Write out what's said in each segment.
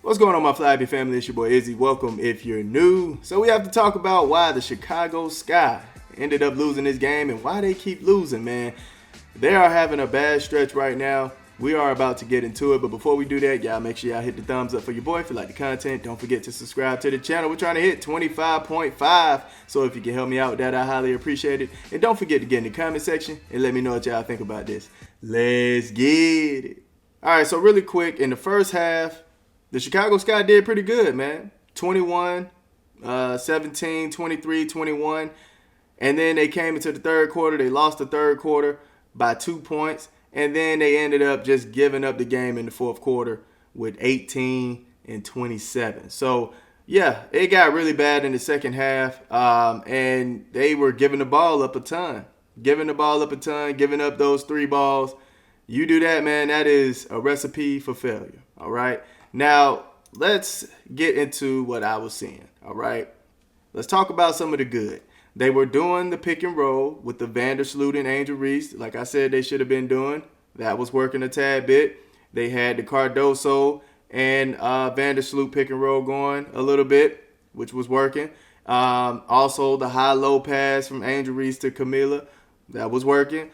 What's going on, my Flappy family? It's your boy Izzy. Welcome if you're new. So we have to talk about why the Chicago Sky ended up losing this game and why they keep losing, man. They are having a bad stretch right now. We are about to get into it, but before we do that, y'all make sure y'all hit the thumbs up for your boy if you like the content. Don't forget to subscribe to the channel. We're trying to hit 25.5, so if you can help me out with that, I highly appreciate it. And don't forget to get in the comment section and let me know what y'all think about this. Let's get it. All right, so really quick, in the first half, the Chicago Sky did pretty good, man. 21, 17, 23, 21. And then they came into the third quarter. They lost the third quarter by 2 points. And then they ended up just giving up the game in the fourth quarter with 18 and 27. So, yeah, it got really bad in the second half. And they were giving the ball up a ton. Giving up those three balls. You do that, man, that is a recipe for failure, all right? Now, let's get into what I was seeing, all right? Let's talk about some of the good. They were doing the pick and roll with the Vandersloot and Angel Reese. Like I said, they should have been doing. That was working a tad bit. They had the Cardoso and Vandersloot pick and roll going a little bit, which was working. Also, the high-low pass from Angel Reese to Camila, that was working.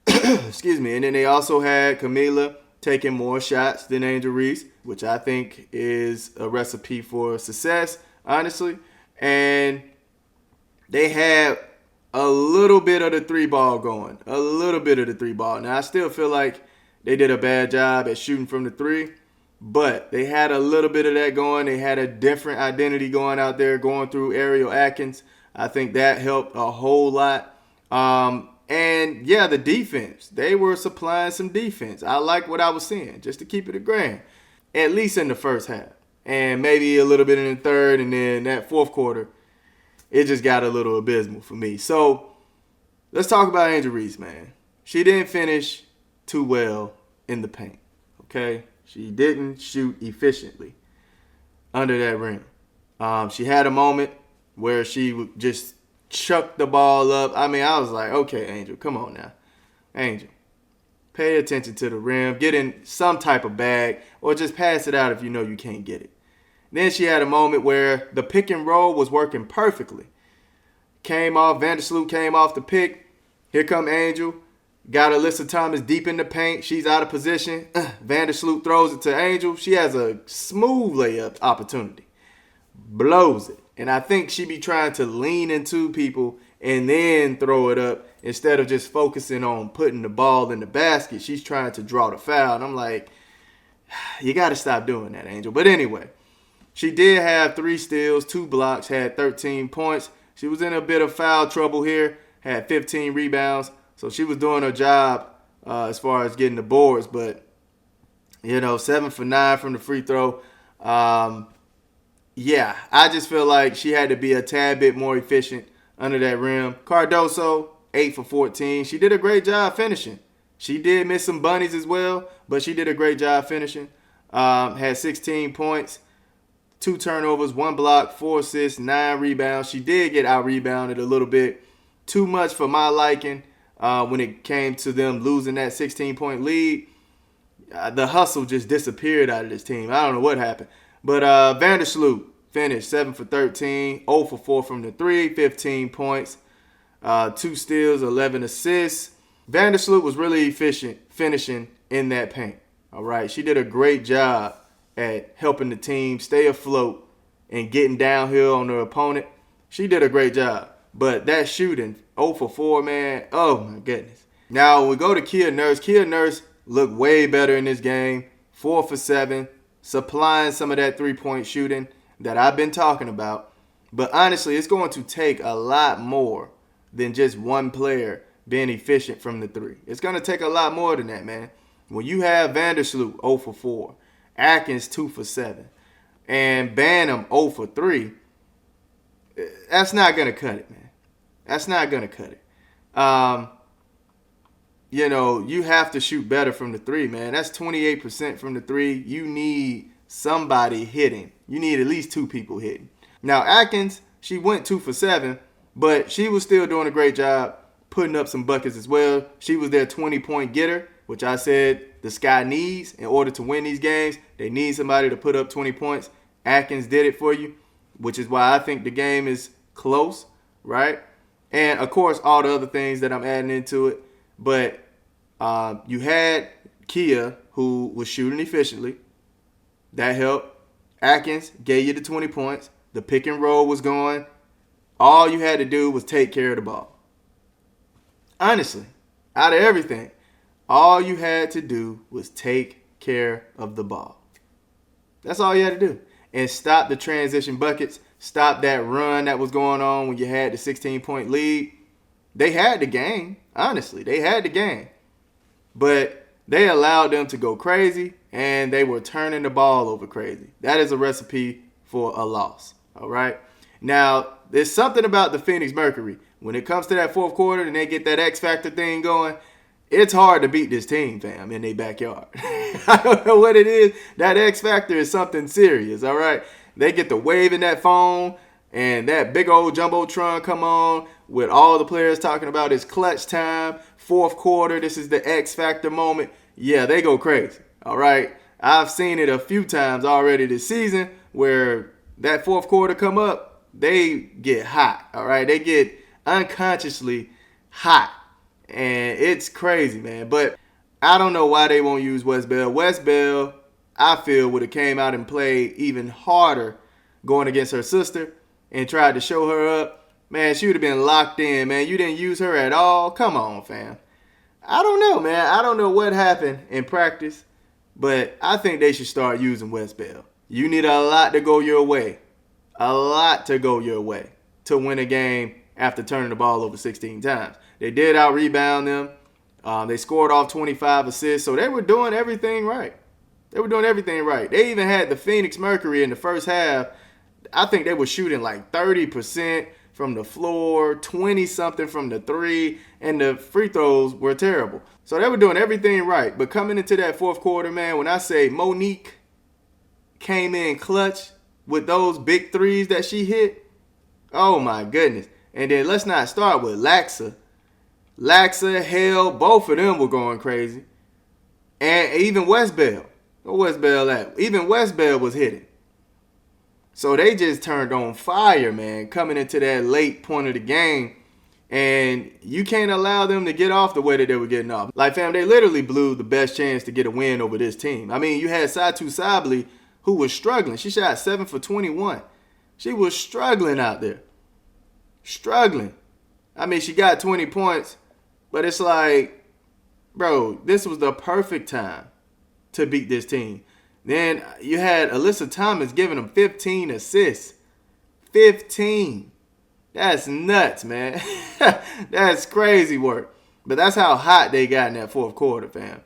Excuse me. And then they also had Camila taking more shots than Angel Reese, which I think is a recipe for success, honestly. And they had a little bit of the three ball going. Now, I still feel like they did a bad job at shooting from the three, but they had a little bit of that going. They had a different identity going out there, going through Ariel Atkins. I think that helped a whole lot. And, yeah, the defense. They were supplying some defense. I like what I was seeing, just to keep it a grand, at least in the first half. And maybe a little bit in the third, and then that fourth quarter, it just got a little abysmal for me. So let's talk about Angel Reese, man. She didn't finish too well in the paint, okay? She didn't shoot efficiently under that rim. She had a moment where she would just chuck the ball up. I mean, I was like, okay, Angel, come on now. Angel, pay attention to the rim. Get in some type of bag or just pass it out if you know you can't get it. Then she had a moment where the pick and roll was working perfectly. Vandersloot came off the pick. Here come Angel. Got Alyssa Thomas deep in the paint. She's out of position. Vandersloot throws it to Angel. She has a smooth layup opportunity. Blows it. And I think she be trying to lean into people and then throw it up instead of just focusing on putting the ball in the basket. She's trying to draw the foul. And I'm like, you got to stop doing that, Angel. But anyway, she did have 3 steals, 2 blocks, had 13 points. She was in a bit of foul trouble here, had 15 rebounds. So she was doing her job as far as getting the boards. But, 7 for 9 from the free throw. Yeah, I just feel like she had to be a tad bit more efficient under that rim. Cardoso, 8 for 14. She did a great job finishing. She did miss some bunnies as well, but she did a great job finishing. Had 16 points, 2 turnovers, 1 block, 4 assists, 9 rebounds. She did get out-rebounded a little bit. Too much for my liking when it came to them losing that 16-point lead. The hustle just disappeared out of this team. I don't know what happened. But Vandersloot finished 7 for 13, 0 for 4 from the 3, 15 points, 2 steals, 11 assists. Vandersloot was really efficient finishing in that paint. All right, she did a great job at helping the team stay afloat and getting downhill on their opponent. She did a great job. But that shooting, 0 for 4, man, oh my goodness. Now, we go to Kia Nurse. Kia Nurse looked way better in this game, 4 for 7. Supplying some of that three-point shooting that I've been talking about. But honestly, it's going to take a lot more than just one player being efficient from the three. It's going to take a lot more than that, man. When you have Vandersloot 0 for 4, Atkins 2 for 7, and Bannum 0 for 3, that's not going to cut it, man. That's not going to cut it. You have to shoot better from the 3, man. That's 28% from the 3. You need somebody hitting. You need at least 2 people hitting. Now, Atkins, she went 2 for 7, but she was still doing a great job putting up some buckets as well. She was their 20-point getter, which I said the Sky needs in order to win these games. They need somebody to put up 20 points. Atkins did it for you, which is why I think the game is close, right? And, of course, all the other things that I'm adding into it. But you had Kia, who was shooting efficiently. That helped. Atkins gave you the 20 points. The pick and roll was going. All you had to do was take care of the ball. Honestly, out of everything, all you had to do was take care of the ball. That's all you had to do. And stop the transition buckets. Stop that run that was going on when you had the 16-point lead. They had the game. Honestly, they had the game. But they allowed them to go crazy, and they were turning the ball over crazy. That is a recipe for a loss. All right? Now, there's something about the Phoenix Mercury. When it comes to that fourth quarter and they get that X Factor thing going, it's hard to beat this team, fam, in their backyard. I don't know what it is. That X Factor is something serious, all right? They get to waving that phone, and that big old Jumbotron come on with all the players talking about it's clutch time, fourth quarter, this is the X Factor moment. Yeah, they go crazy, all right? I've seen it a few times already this season where that fourth quarter come up, they get hot, all right? They get unconsciously hot, and it's crazy, man. But I don't know why they won't use Wes Bell. Wes Bell, I feel, would have came out and played even harder going against her sister and tried to show her up. Man, she would have been locked in, man. You didn't use her at all. Come on, fam. I don't know, man. I don't know what happened in practice, but I think they should start using Wes Bell. You need a lot to go your way. A lot to go your way to win a game after turning the ball over 16 times. They did out-rebound them. They scored off 25 assists, so they were doing everything right. They were doing everything right. They even had the Phoenix Mercury in the first half. I think they were shooting like 30% from the floor, 20-something from the three, and the free throws were terrible. So they were doing everything right. But coming into that fourth quarter, man, when I say Monique came in clutch with those big threes that she hit, oh my goodness. And then let's not start with Laxa. Laxa, Hale, both of them were going crazy. And even Wes Bell. Where Wes Bell at? Even Wes Bell was hitting. So they just turned on fire, man, coming into that late point of the game. And you can't allow them to get off the way that they were getting off. Like, fam, they literally blew the best chance to get a win over this team. I mean, you had Satu Sabli, who was struggling. She shot 7 for 21. She was struggling out there. Struggling. I mean, she got 20 points, but it's like, bro, this was the perfect time to beat this team. Then you had Alyssa Thomas giving them 15 assists. 15. That's nuts, man. That's crazy work. But that's how hot they got in that fourth quarter, fam.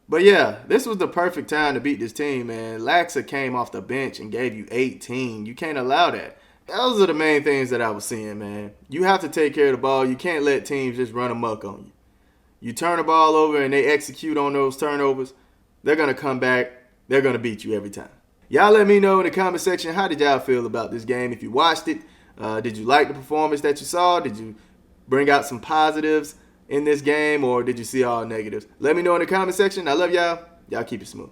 But yeah, this was the perfect time to beat this team, man. Laxa came off the bench and gave you 18. You can't allow that. Those are the main things that I was seeing, man. You have to take care of the ball. You can't let teams just run amok on you. You turn the ball over and they execute on those turnovers, they're going to come back. They're going to beat you every time. Y'all let me know in the comment section, how did y'all feel about this game? If you watched it, did you like the performance that you saw? Did you bring out some positives in this game, or did you see all negatives? Let me know in the comment section. I love y'all. Y'all keep it smooth.